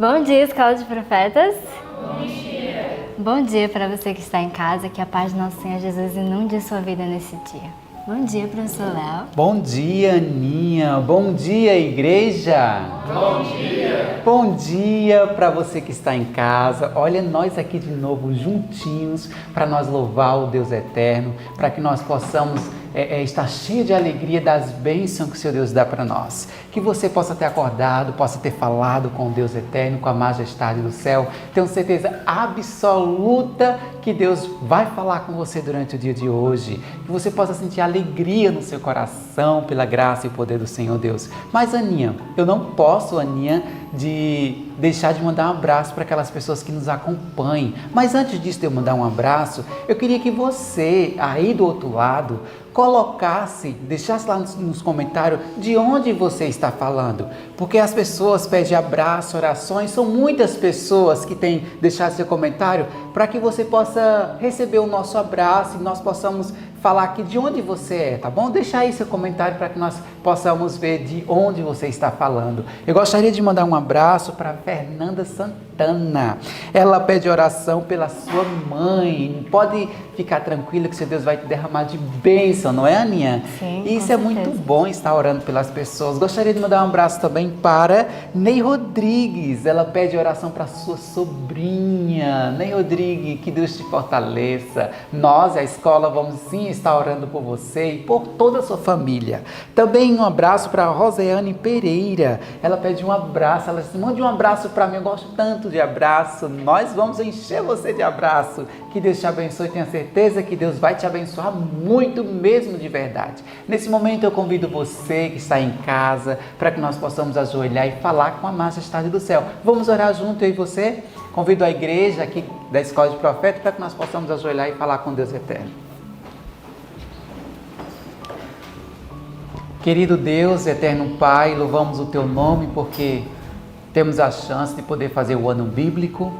Bom dia, Escola de Profetas. Bom dia. Bom dia para você que está em casa, que a paz do nosso Senhor Jesus inunde a sua vida nesse dia. Bom dia, professor Léo. Bom dia, Aninha. Bom dia, igreja. Bom dia. Bom dia para você que está em casa. Olha, nós aqui de novo juntinhos para nós louvar o Deus eterno, para que nós possamos estar cheio de alegria das bênçãos que o Senhor Deus dá para nós. Que você possa ter acordado, possa ter falado com o Deus eterno, com a majestade do céu. Tenho certeza absoluta que Deus vai falar com você durante o dia de hoje. Que você possa sentir alegria no seu coração pela graça e poder do Senhor Deus. Mas, Aninha, eu não posso, Aninha, de deixar de mandar um abraço para aquelas pessoas que nos acompanham. Mas antes disso de eu mandar um abraço, eu queria que você, aí do outro lado, deixasse lá nos comentários de onde você está falando. Porque as pessoas pedem abraço, orações, são muitas pessoas que têm deixado seu comentário para que você possa receber o nosso abraço e nós possamos falar aqui de onde você é, tá bom? Deixa aí seu comentário para que nós possamos ver de onde você está falando. Eu gostaria de mandar um abraço para Fernanda Santana. Ela pede oração pela sua mãe. Pode ficar tranquila que seu Deus vai te derramar de bênção, não é, Aninha? Sim, isso é muito bom estar orando pelas pessoas. Gostaria de mandar um abraço também para Ney Rodrigues. Ela pede oração para sua sobrinha. Ney Rodrigues, que Deus te fortaleça. Nós, a escola, vamos sim estar orando por você e por toda a sua família. Também um abraço para Rosiane Pereira. Ela pede um abraço. Ela disse: mande um abraço para mim. Eu gosto tanto de abraço. Nós vamos encher você de abraço. Que Deus te abençoe. Tenha certeza que Deus vai te abençoar muito mesmo de verdade. Nesse momento eu convido você que está em casa para que nós possamos ajoelhar e falar com a majestade do céu. Vamos orar junto, eu e você? Convido a igreja aqui da Escola de Profetas para que nós possamos ajoelhar e falar com Deus eterno. Querido Deus, eterno Pai, louvamos o Teu nome porque temos a chance de poder fazer o ano bíblico,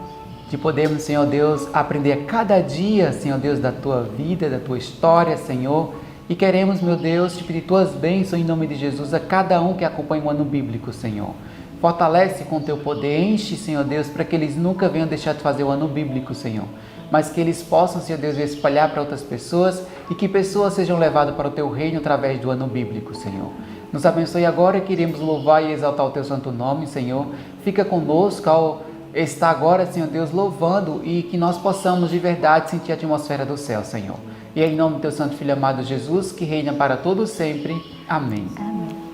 de podermos, Senhor Deus, aprender a cada dia, Senhor Deus, da Tua vida, da Tua história, Senhor. E queremos, meu Deus, te pedir Tuas bênçãos em nome de Jesus a cada um que acompanha o ano bíblico, Senhor. Fortalece com Teu poder, enche, Senhor Deus, para que eles nunca venham deixar de fazer o ano bíblico, Senhor. Mas que eles possam, Senhor Deus, espalhar para outras pessoas e que pessoas sejam levadas para o Teu reino através do ano bíblico, Senhor. Nos abençoe agora, queremos louvar e exaltar o Teu santo nome, Senhor. Fica conosco ao estar agora, Senhor Deus, louvando e que nós possamos de verdade sentir a atmosfera do céu, Senhor. E é em nome do Teu santo Filho amado Jesus, que reina para todos sempre. Amém. Amém.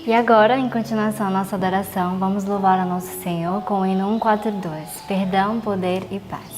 E agora, em continuação à nossa adoração, vamos louvar ao nosso Senhor com o hino 142, Perdão, Poder e Paz.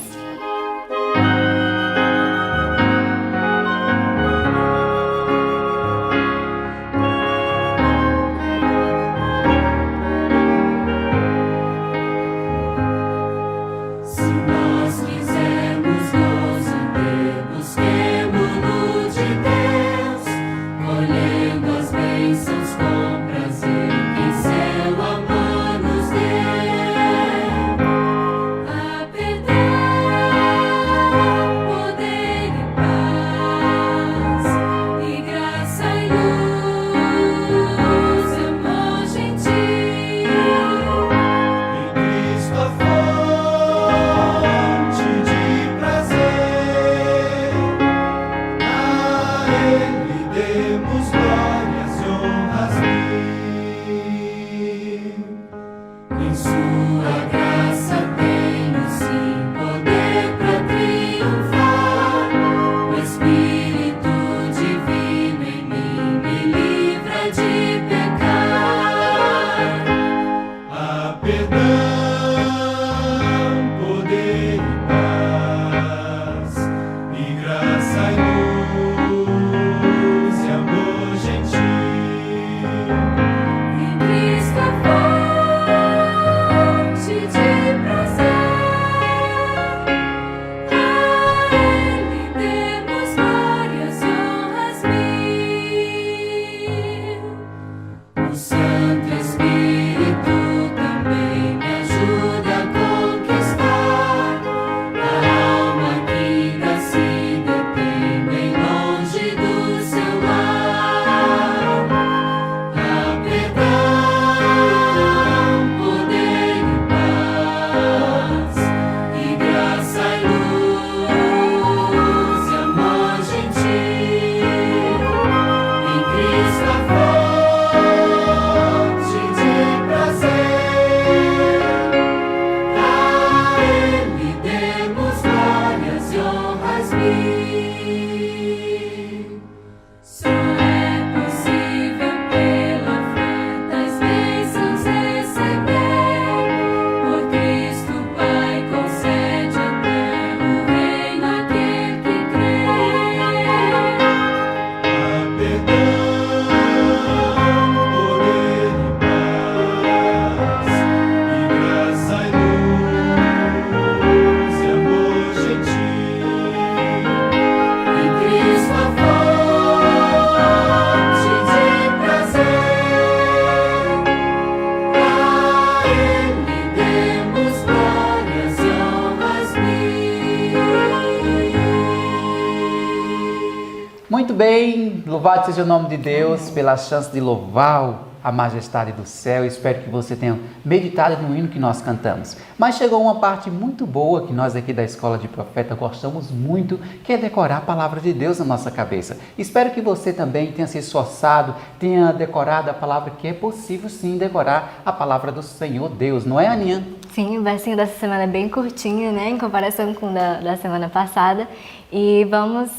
Louvado seja o nome de Deus pela chance de louvar a majestade do céu. Espero que você tenha meditado no hino que nós cantamos. Mas chegou uma parte muito boa que nós aqui da Escola de Profeta gostamos muito, que é decorar a palavra de Deus na nossa cabeça. Espero que você também tenha se esforçado, tenha decorado a palavra, que é possível sim decorar a palavra do Senhor Deus, não é, Aninha? Sim, o versinho dessa semana é bem curtinho, né, em comparação com o da semana passada. E vamos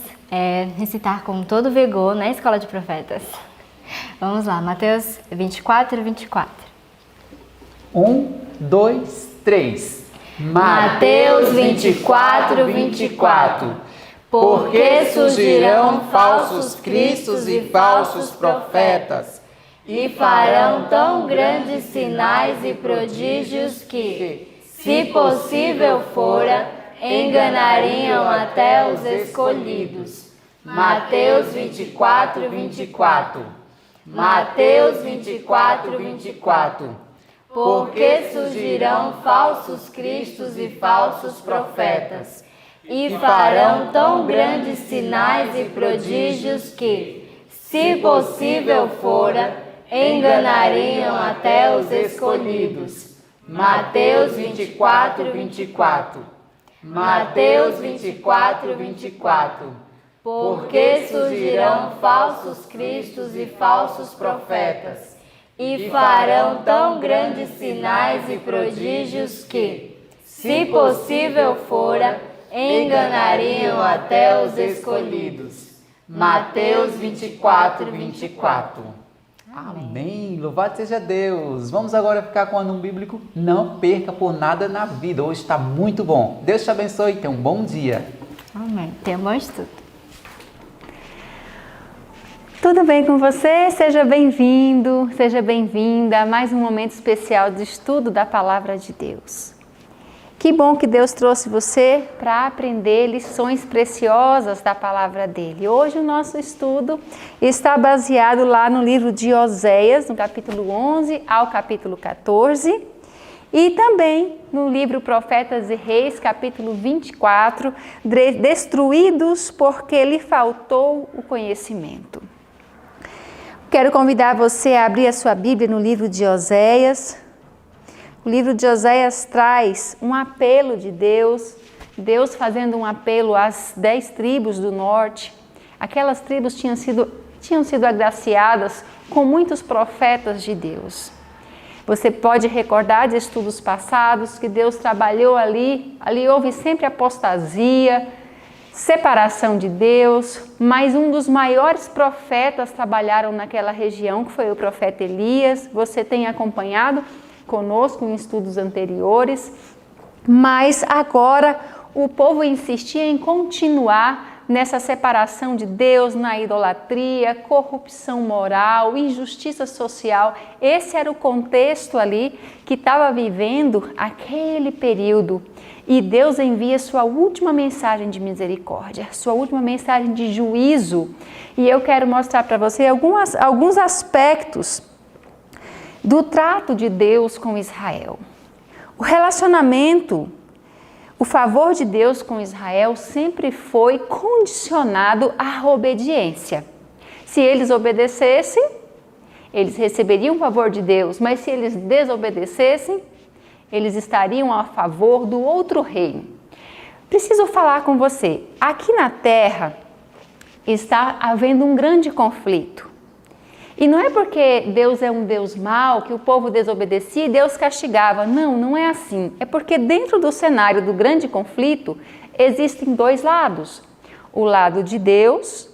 recitar com todo vigor na Escola de Profetas. Vamos lá, Mateus 24, 24. 1, 2, 3. Mateus 24, 24. Porque surgirão falsos cristos e falsos profetas, e farão tão grandes sinais e prodígios que, se possível fora, enganariam até os escolhidos. Mateus 24, 24. Mateus 24, 24. Porque surgirão falsos cristos e falsos profetas, e farão tão grandes sinais e prodígios que, se possível fora, enganariam até os escolhidos. Mateus 24, 24. Mateus 24, 24. Porque surgirão falsos cristos e falsos profetas, e farão tão grandes sinais e prodígios que, se possível fora, enganariam até os escolhidos. Mateus 24, 24. Amém. Louvado seja Deus. Vamos agora ficar com o ano bíblico. Não perca por nada na vida. Hoje está muito bom. Deus te abençoe e tenha um bom dia. Amém. Tenha um bom estudo. Tudo bem com você? Seja bem-vindo, seja bem-vinda a mais um momento especial de estudo da Palavra de Deus. Que bom que Deus trouxe você para aprender lições preciosas da Palavra dele. Hoje o nosso estudo está baseado lá no livro de Oséias, no capítulo 11 ao capítulo 14, e também no livro Profetas e Reis, capítulo 24, destruídos porque lhe faltou o conhecimento. Quero convidar você a abrir a sua Bíblia no livro de Oséias. O livro de Oséias traz um apelo de Deus fazendo um apelo às 10 tribos do norte. Aquelas tribos tinham sido agraciadas com muitos profetas de Deus. Você pode recordar de estudos passados que Deus trabalhou ali houve sempre apostasia, separação de Deus, mas um dos maiores profetas trabalharam naquela região, que foi o profeta Elias. Você tem acompanhado conosco em estudos anteriores, mas agora o povo insistia em continuar nessa separação de Deus, na idolatria, corrupção moral, injustiça social. Esse era o contexto ali que estava vivendo aquele período. E Deus envia sua última mensagem de misericórdia, sua última mensagem de juízo. E eu quero mostrar para você alguns aspectos do trato de Deus com Israel. O relacionamento, o favor de Deus com Israel sempre foi condicionado à obediência. Se eles obedecessem, eles receberiam o favor de Deus, mas se eles desobedecessem, eles estariam a favor do outro reino. Preciso falar com você, aqui na terra está havendo um grande conflito. E não é porque Deus é um Deus mau, que o povo desobedecia e Deus castigava. Não, não é assim. É porque dentro do cenário do grande conflito existem dois lados. O lado de Deus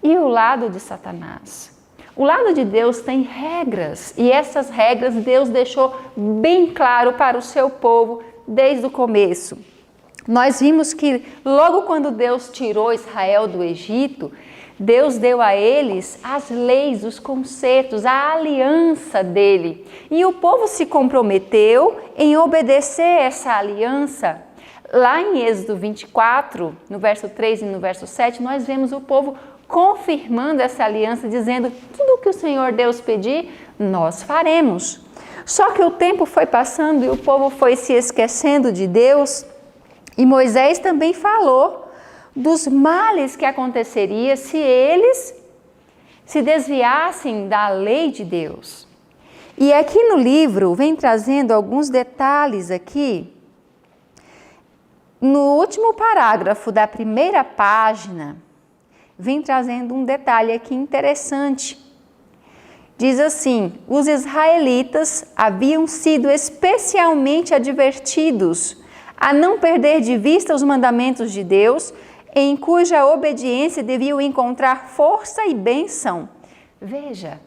e o lado de Satanás. O lado de Deus tem regras e essas regras Deus deixou bem claro para o seu povo desde o começo. Nós vimos que logo quando Deus tirou Israel do Egito, Deus deu a eles as leis, os concertos, a aliança dele. E o povo se comprometeu em obedecer essa aliança. Lá em Êxodo 24, no verso 3 e no verso 7, nós vemos o povo confirmando essa aliança, dizendo: tudo o que o Senhor Deus pedir, nós faremos. Só que o tempo foi passando e o povo foi se esquecendo de Deus, e Moisés também falou dos males que aconteceria se eles se desviassem da lei de Deus. E aqui no livro vem trazendo alguns detalhes aqui. No último parágrafo da primeira página, vem trazendo um detalhe aqui interessante. Diz assim: os israelitas haviam sido especialmente advertidos a não perder de vista os mandamentos de Deus, em cuja obediência deviam encontrar força e bênção. Veja,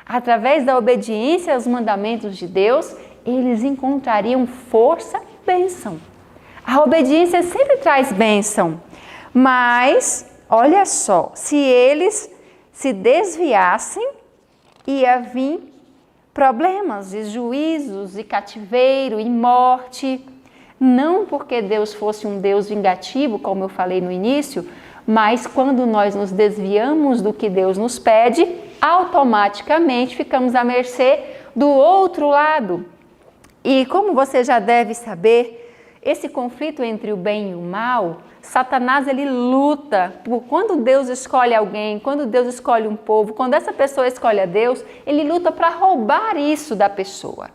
através da obediência aos mandamentos de Deus, eles encontrariam força e bênção. A obediência sempre traz bênção, mas olha só, se eles se desviassem, ia vir problemas e juízos e cativeiro e morte. Não porque Deus fosse um Deus vingativo, como eu falei no início, mas quando nós nos desviamos do que Deus nos pede, automaticamente ficamos à mercê do outro lado. E como você já deve saber, esse conflito entre o bem e o mal, Satanás ele luta por quando Deus escolhe alguém, quando Deus escolhe um povo, quando essa pessoa escolhe a Deus, ele luta para roubar isso da pessoa.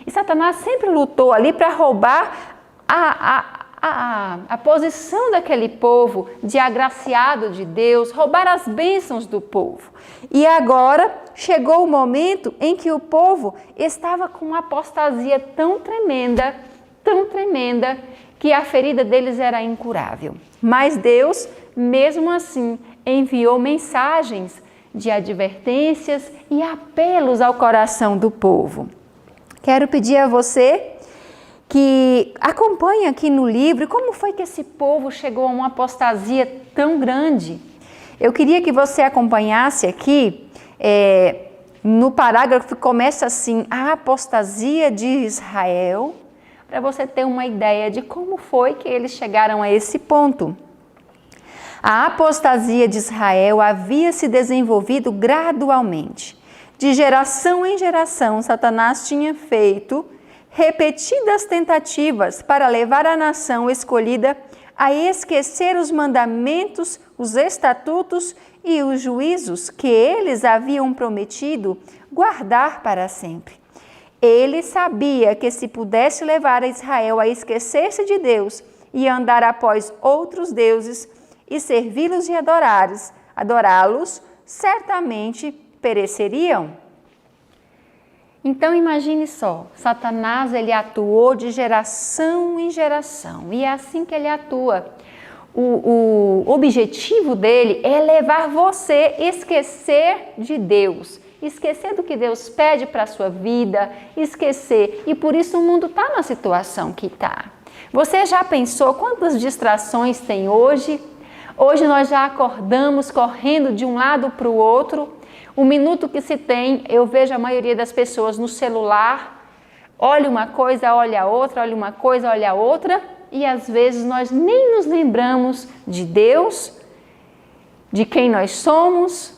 E Satanás sempre lutou ali para roubar a posição daquele povo de agraciado de Deus, roubar as bênçãos do povo. E agora chegou o momento em que o povo estava com uma apostasia tão tremenda, que a ferida deles era incurável. Mas Deus, mesmo assim, enviou mensagens de advertências e apelos ao coração do povo. Quero pedir a você que acompanhe aqui no livro como foi que esse povo chegou a uma apostasia tão grande. Eu queria que você acompanhasse aqui, no parágrafo que começa assim, a apostasia de Israel, para você ter uma ideia de como foi que eles chegaram a esse ponto. A apostasia de Israel havia se desenvolvido gradualmente. De geração em geração, Satanás tinha feito repetidas tentativas para levar a nação escolhida a esquecer os mandamentos, os estatutos e os juízos que eles haviam prometido guardar para sempre. Ele sabia que se pudesse levar a Israel a esquecer-se de Deus e andar após outros deuses e servi-los e adorá-los, certamente pereceriam. Então imagine só, Satanás ele atuou de geração em geração e é assim que ele atua. O objetivo dele é levar você a esquecer de Deus, esquecer do que Deus pede para a sua vida, esquecer. E por isso o mundo está na situação que está. Você já pensou quantas distrações tem hoje? Hoje nós já acordamos correndo de um lado para o outro. O minuto que se tem, eu vejo a maioria das pessoas no celular, olha uma coisa, olha a outra, olha uma coisa, olha a outra, e às vezes nós nem nos lembramos de Deus, de quem nós somos,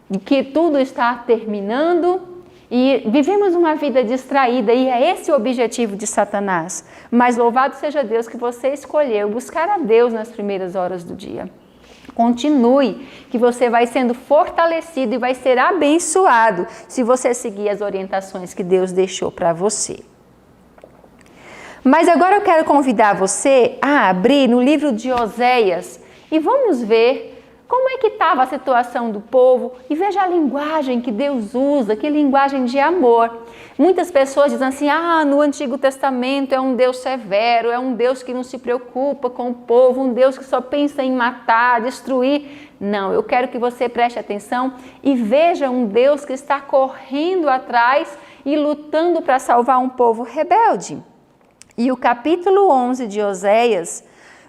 de que tudo está terminando, e vivemos uma vida distraída, e é esse o objetivo de Satanás. Mas louvado seja Deus que você escolheu buscar a Deus nas primeiras horas do dia. Continue, que você vai sendo fortalecido e vai ser abençoado se você seguir as orientações que Deus deixou para você. Mas agora eu quero convidar você a abrir no livro de Oséias e vamos ver como é que estava a situação do povo e veja a linguagem que Deus usa, que linguagem de amor. Muitas pessoas dizem assim, no Antigo Testamento é um Deus severo, é um Deus que não se preocupa com o povo, um Deus que só pensa em matar, destruir. Não, eu quero que você preste atenção e veja um Deus que está correndo atrás e lutando para salvar um povo rebelde. E o capítulo 11 de Oséias,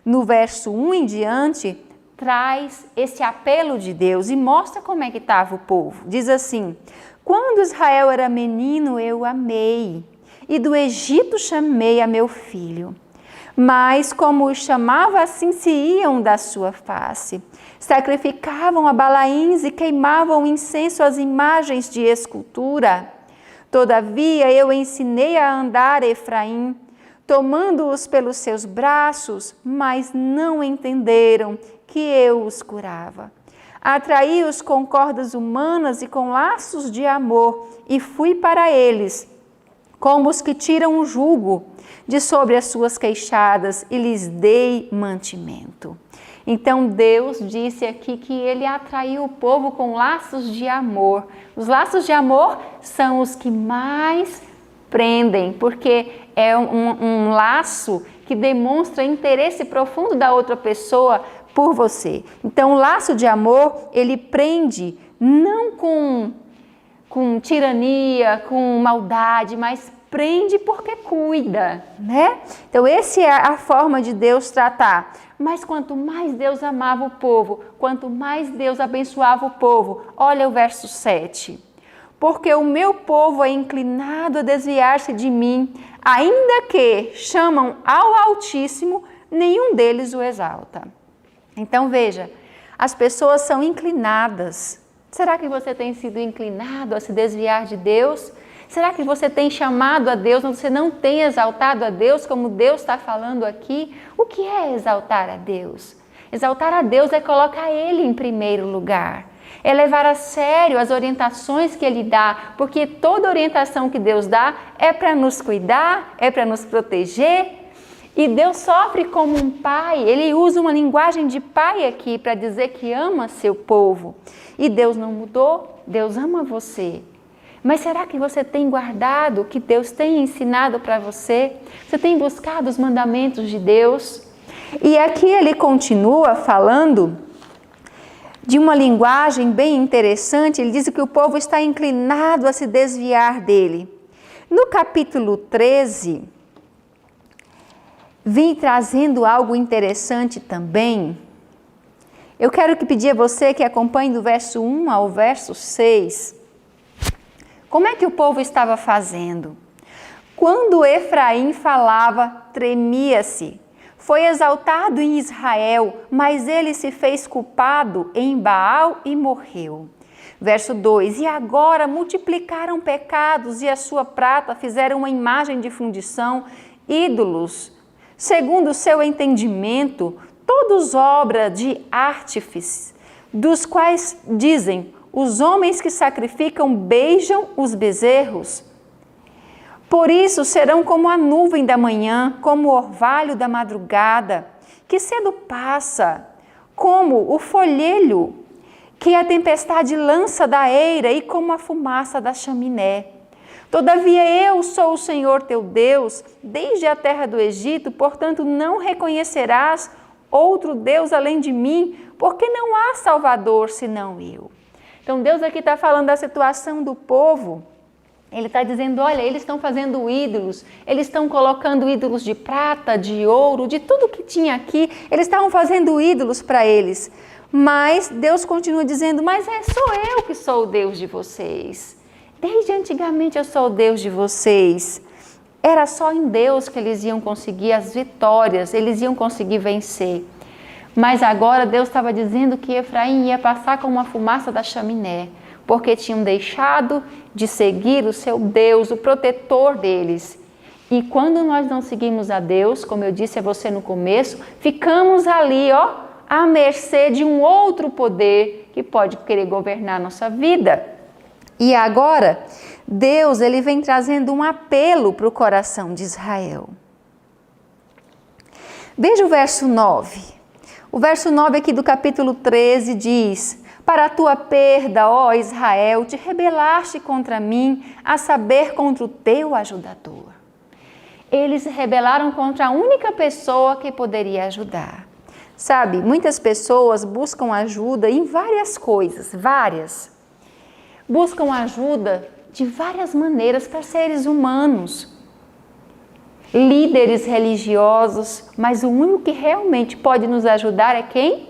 no verso 1 em diante, traz esse apelo de Deus e mostra como é que estava o povo. Diz assim, quando Israel era menino, eu amei, e do Egito chamei a meu filho. Mas como os chamava, assim se iam da sua face. Sacrificavam a Balaíns e queimavam incenso às imagens de escultura. Todavia eu ensinei a andar Efraim, tomando-os pelos seus braços, mas não entenderam que eu os curava. Atraí-os com cordas humanas e com laços de amor, e fui para eles, como os que tiram o jugo de sobre as suas queixadas, e lhes dei mantimento. Então Deus disse aqui que Ele atraiu o povo com laços de amor. Os laços de amor são os que mais prendem, porque é um laço que demonstra interesse profundo da outra pessoa por você. Então o laço de amor, ele prende não com tirania, com maldade, mas prende porque cuida, né? Então essa é a forma de Deus tratar. Mas quanto mais Deus amava o povo, quanto mais Deus abençoava o povo, olha o verso 7. Porque o meu povo é inclinado a desviar-se de mim, ainda que chamam ao Altíssimo, nenhum deles o exalta. Então veja, as pessoas são inclinadas. Será que você tem sido inclinado a se desviar de Deus? Será que você tem chamado a Deus, mas você não tem exaltado a Deus como Deus está falando aqui? O que é exaltar a Deus? Exaltar a Deus é colocar Ele em primeiro lugar. É levar a sério as orientações que Ele dá, porque toda orientação que Deus dá é para nos cuidar, é para nos proteger. E Deus sofre como um pai, Ele usa uma linguagem de pai aqui para dizer que ama seu povo. E Deus não mudou, Deus ama você. Mas será que você tem guardado o que Deus tem ensinado para você? Você tem buscado os mandamentos de Deus? E aqui ele continua falando de uma linguagem bem interessante. Ele diz que o povo está inclinado a se desviar dele. No capítulo 13, vim trazendo algo interessante também. Eu quero pedir a você que acompanhe do verso 1 ao verso 6. Como é que o povo estava fazendo? Quando Efraim falava, tremia-se. Foi exaltado em Israel, mas ele se fez culpado em Baal e morreu. Verso 2, e agora multiplicaram pecados e a sua prata fizeram uma imagem de fundição, ídolos, segundo o seu entendimento, todos obra de artífices, dos quais dizem, os homens que sacrificam beijam os bezerros. Por isso serão como a nuvem da manhã, como o orvalho da madrugada, que cedo passa, como o folhelho que a tempestade lança da eira e como a fumaça da chaminé. Todavia eu sou o Senhor teu Deus, desde a terra do Egito, portanto não reconhecerás outro Deus além de mim, porque não há Salvador senão eu. Então Deus aqui está falando da situação do povo. Ele está dizendo, olha, eles estão fazendo ídolos, eles estão colocando ídolos de prata, de ouro, de tudo que tinha aqui, eles estavam fazendo ídolos para eles. Mas Deus continua dizendo, mas sou eu que sou o Deus de vocês. Desde antigamente eu sou o Deus de vocês. Era só em Deus que eles iam conseguir as vitórias, eles iam conseguir vencer. Mas agora Deus estava dizendo que Efraim ia passar como uma fumaça da chaminé, porque tinham deixado de seguir o seu Deus, o protetor deles. E quando nós não seguimos a Deus, como eu disse a você no começo, ficamos ali, à mercê de um outro poder que pode querer governar nossa vida. E agora, Deus ele vem trazendo um apelo para o coração de Israel. Veja o verso 9. O verso 9 aqui do capítulo 13 diz, para a tua perda, ó Israel, te rebelaste contra mim, a saber, contra o teu ajudador. Eles se rebelaram contra a única pessoa que poderia ajudar. Sabe, muitas pessoas buscam ajuda em várias coisas, buscam ajuda de várias maneiras para seres humanos. Líderes religiosos, mas o único que realmente pode nos ajudar é quem?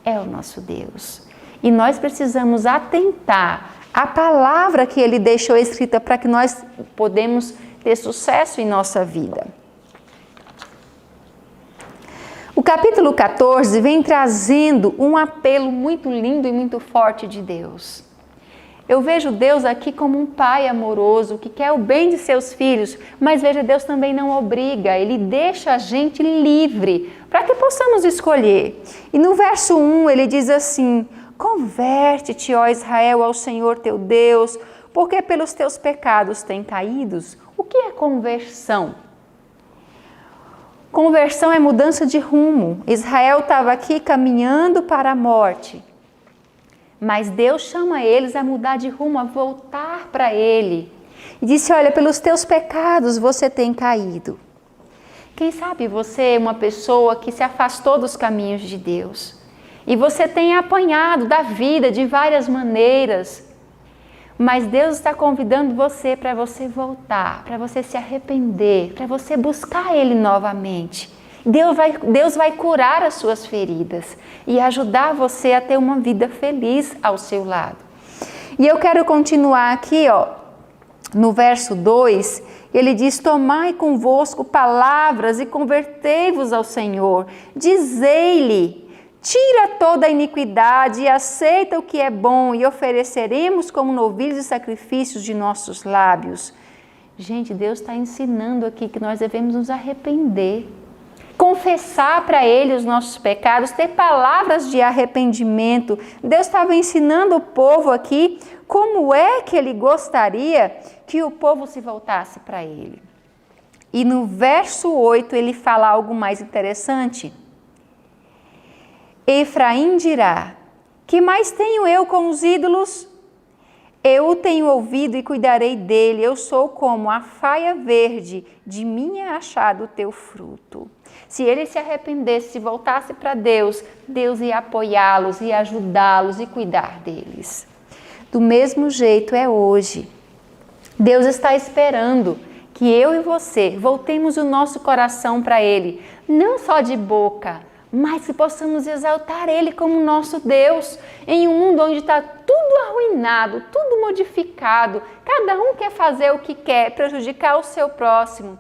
É o nosso Deus. E nós precisamos atentar à palavra que Ele deixou escrita para que nós podemos ter sucesso em nossa vida. O capítulo 14 vem trazendo um apelo muito lindo e muito forte de Deus. Eu vejo Deus aqui como um pai amoroso que quer o bem de seus filhos, mas veja, Deus também não obriga, Ele deixa a gente livre para que possamos escolher. E no verso 1 ele diz assim, Converte-te, ó Israel, ao Senhor teu Deus, porque pelos teus pecados têm caídos. O que é conversão? Conversão é mudança de rumo. Israel estava aqui caminhando para a morte, mas Deus chama eles a mudar de rumo, a voltar para Ele. E disse, olha, pelos teus pecados você tem caído. Quem sabe você é uma pessoa que se afastou dos caminhos de Deus. E você tem apanhado da vida de várias maneiras. Mas Deus está convidando você para você voltar, para você se arrepender, para você buscar Ele novamente. Deus vai curar as suas feridas e ajudar você a ter uma vida feliz ao seu lado. E eu quero continuar aqui, no verso 2, ele diz, tomai convosco palavras e convertei-vos ao Senhor. Dizei-lhe, tira toda a iniquidade e aceita o que é bom e ofereceremos como novilhos e sacrifícios de nossos lábios. Gente, Deus está ensinando aqui que nós devemos nos arrepender, confessar para Ele os nossos pecados, ter palavras de arrependimento. Deus estava ensinando o povo aqui como é que Ele gostaria que o povo se voltasse para Ele. E no verso 8 ele fala algo mais interessante. Efraim dirá, que mais tenho eu com os ídolos? Eu o tenho ouvido e cuidarei dele, eu sou como a faia verde, de mim é achado o teu fruto. Se ele se arrependesse, se voltasse para Deus, Deus ia apoiá-los, ia ajudá-los e cuidar deles. Do mesmo jeito é hoje. Deus está esperando que eu e você voltemos o nosso coração para Ele, não só de boca, mas que possamos exaltar Ele como nosso Deus, em um mundo onde está tudo arruinado, tudo modificado, cada um quer fazer o que quer, prejudicar o seu próximo.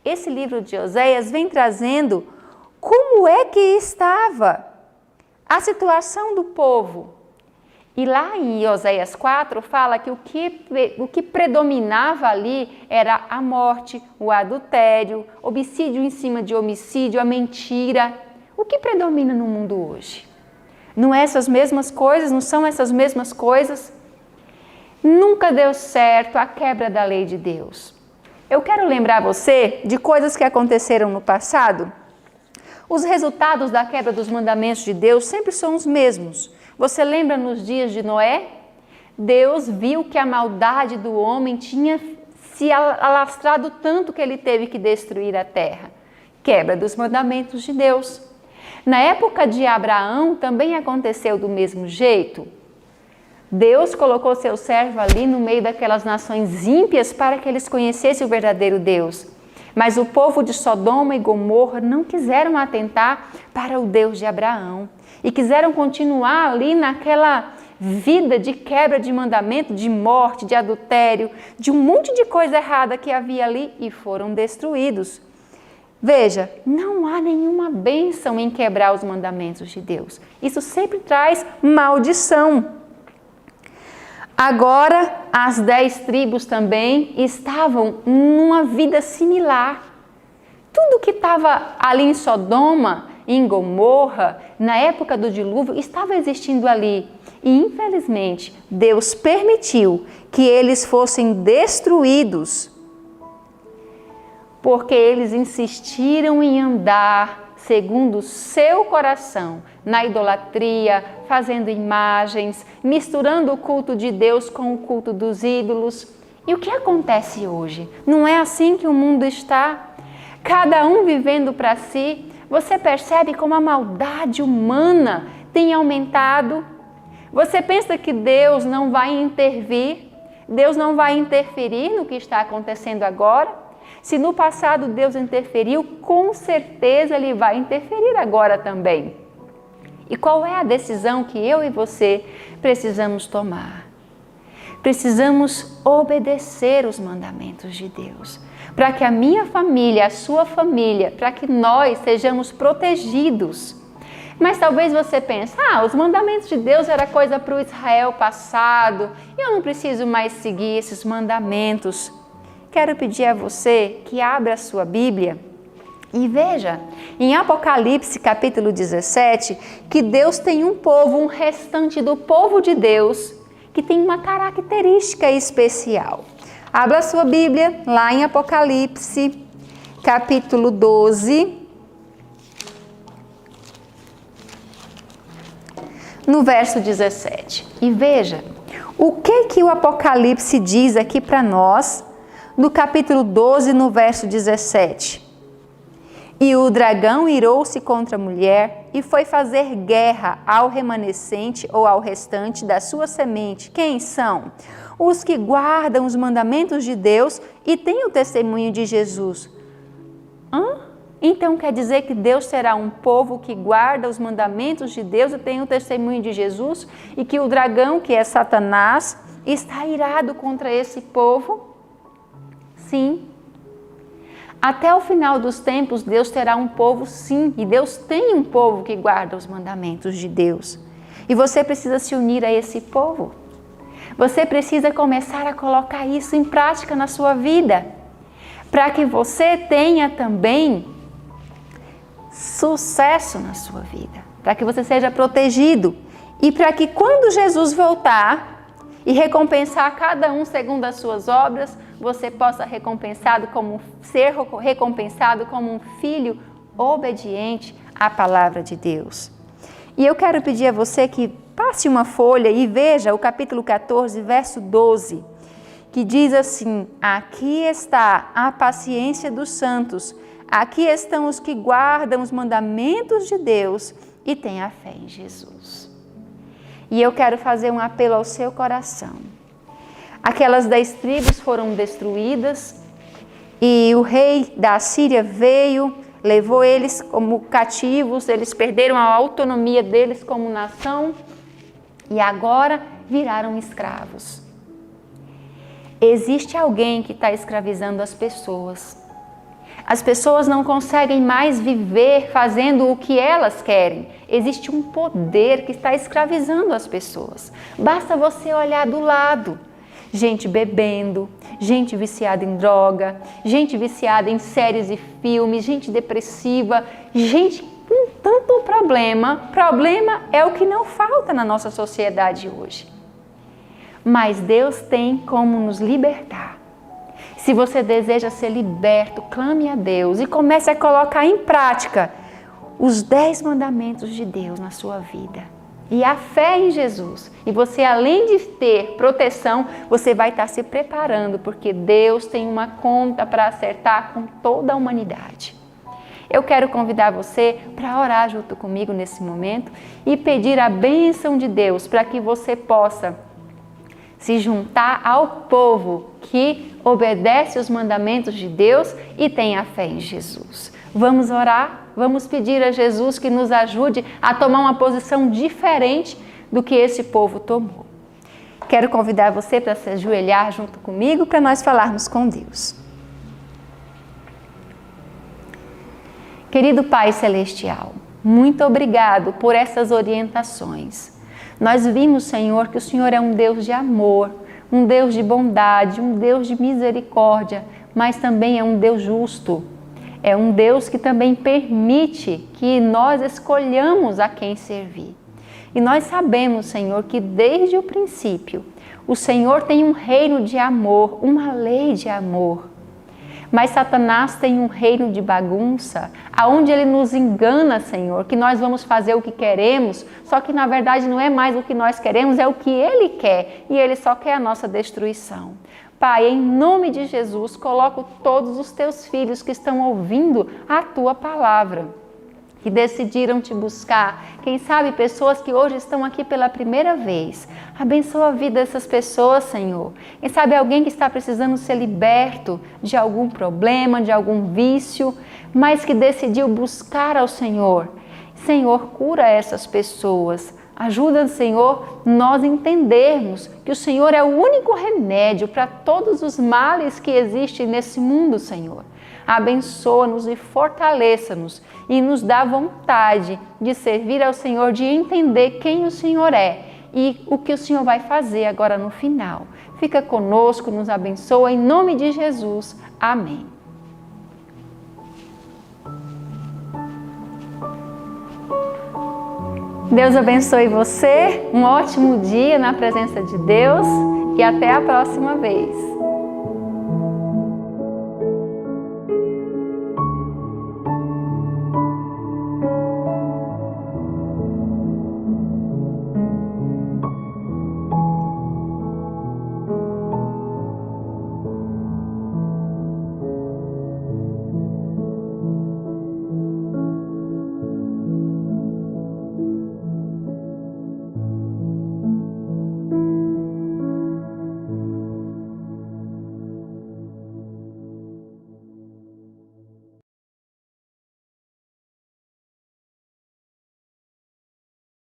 Esse livro de Oséias vem trazendo como é que estava a situação do povo. E lá em Oséias 4 fala que o que predominava ali era a morte, o adultério, homicídio em cima de homicídio, a mentira. O que predomina no mundo hoje? Não é essas mesmas coisas? Não são essas mesmas coisas? Nunca deu certo a quebra da lei de Deus. Eu quero lembrar você de coisas que aconteceram no passado. Os resultados da quebra dos mandamentos de Deus sempre são os mesmos. Você lembra nos dias de Noé? Deus viu que a maldade do homem tinha se alastrado tanto que ele teve que destruir a terra. Quebra dos mandamentos de Deus. Na época de Abraão também aconteceu do mesmo jeito. Deus colocou seu servo ali no meio daquelas nações ímpias para que eles conhecessem o verdadeiro Deus. Mas o povo de Sodoma e Gomorra não quiseram atentar para o Deus de Abraão e quiseram continuar ali naquela vida de quebra de mandamento, de morte, de adultério, de um monte de coisa errada que havia ali e foram destruídos. Veja, não há nenhuma bênção em quebrar os mandamentos de Deus. Isso sempre traz maldição. Agora, as 10 tribos também estavam numa vida similar. Tudo que estava ali em Sodoma, em Gomorra, na época do dilúvio, estava existindo ali. E, infelizmente, Deus permitiu que eles fossem destruídos, porque eles insistiram em andar segundo o seu coração, na idolatria, fazendo imagens, misturando o culto de Deus com o culto dos ídolos. E o que acontece hoje? Não é assim que o mundo está? Cada um vivendo para si. Você percebe como a maldade humana tem aumentado? Você pensa que Deus não vai intervir? Deus não vai interferir no que está acontecendo agora? Se no passado Deus interferiu, com certeza Ele vai interferir agora também. E qual é a decisão que eu e você precisamos tomar? Precisamos obedecer os mandamentos de Deus, para que a minha família, a sua família, para que nós sejamos protegidos. Mas talvez você pense, os mandamentos de Deus era coisa para o Israel passado, eu não preciso mais seguir esses mandamentos. Quero pedir a você que abra a sua Bíblia e veja em Apocalipse capítulo 17 que Deus tem um povo, um restante do povo de Deus, que tem uma característica especial. Abra a sua Bíblia lá em Apocalipse capítulo 12, no verso 17. E veja, o que o Apocalipse diz aqui para nós, no capítulo 12, no verso 17. E o dragão irou-se contra a mulher e foi fazer guerra ao remanescente ou ao restante da sua semente. Quem são? Os que guardam os mandamentos de Deus e têm o testemunho de Jesus. Então quer dizer que Deus será um povo que guarda os mandamentos de Deus e tem o testemunho de Jesus? E que o dragão, que é Satanás, está irado contra esse povo? Sim. Até o final dos tempos, Deus terá um povo, sim. E Deus tem um povo que guarda os mandamentos de Deus. E você precisa se unir a esse povo. Você precisa começar a colocar isso em prática na sua vida, para que você tenha também sucesso na sua vida, para que você seja protegido e para que quando Jesus voltar e recompensar cada um segundo as suas obras, você possa ser recompensado como um filho obediente à palavra de Deus. E eu quero pedir a você que passe uma folha e veja o capítulo 14, verso 12, que diz assim: aqui está a paciência dos santos, aqui estão os que guardam os mandamentos de Deus e têm a fé em Jesus. E eu quero fazer um apelo ao seu coração. Aquelas 10 tribos foram destruídas e o rei da Assíria veio, levou eles como cativos, eles perderam a autonomia deles como nação e agora viraram escravos. Existe alguém que está escravizando as pessoas. As pessoas não conseguem mais viver fazendo o que elas querem. Existe um poder que está escravizando as pessoas. Basta você olhar do lado. Gente bebendo, gente viciada em droga, gente viciada em séries e filmes, gente depressiva, gente com tanto problema. Problema é o que não falta na nossa sociedade hoje. Mas Deus tem como nos libertar. Se você deseja ser liberto, clame a Deus e comece a colocar em prática os 10 mandamentos de Deus na sua vida. E a fé em Jesus. E você, além de ter proteção, você vai estar se preparando, porque Deus tem uma conta para acertar com toda a humanidade. Eu quero convidar você para orar junto comigo nesse momento e pedir a bênção de Deus para que você possa se juntar ao povo que obedece os mandamentos de Deus e tem a fé em Jesus. Vamos orar, vamos pedir a Jesus que nos ajude a tomar uma posição diferente do que esse povo tomou. Quero convidar você para se ajoelhar junto comigo para nós falarmos com Deus. Querido Pai Celestial, muito obrigado por essas orientações. Nós vimos, Senhor, que o Senhor é um Deus de amor, um Deus de bondade, um Deus de misericórdia, mas também é um Deus justo. É um Deus que também permite que nós escolhamos a quem servir. E nós sabemos, Senhor, que desde o princípio, o Senhor tem um reino de amor, uma lei de amor. Mas Satanás tem um reino de bagunça, aonde ele nos engana, Senhor, que nós vamos fazer o que queremos, só que na verdade não é mais o que nós queremos, é o que ele quer, e ele só quer a nossa destruição. Pai, em nome de Jesus, coloco todos os teus filhos que estão ouvindo a tua palavra, que decidiram te buscar. Quem sabe pessoas que hoje estão aqui pela primeira vez. Abençoa a vida dessas pessoas, Senhor. Quem sabe alguém que está precisando ser liberto de algum problema, de algum vício, mas que decidiu buscar ao Senhor. Senhor, cura essas pessoas. Ajuda, Senhor, nós entendermos que o Senhor é o único remédio para todos os males que existem nesse mundo, Senhor. Abençoa-nos e fortaleça-nos e nos dá vontade de servir ao Senhor, de entender quem o Senhor é e o que o Senhor vai fazer agora no final. Fica conosco, nos abençoa, em nome de Jesus. Amém. Deus abençoe você, um ótimo dia na presença de Deus e até a próxima vez.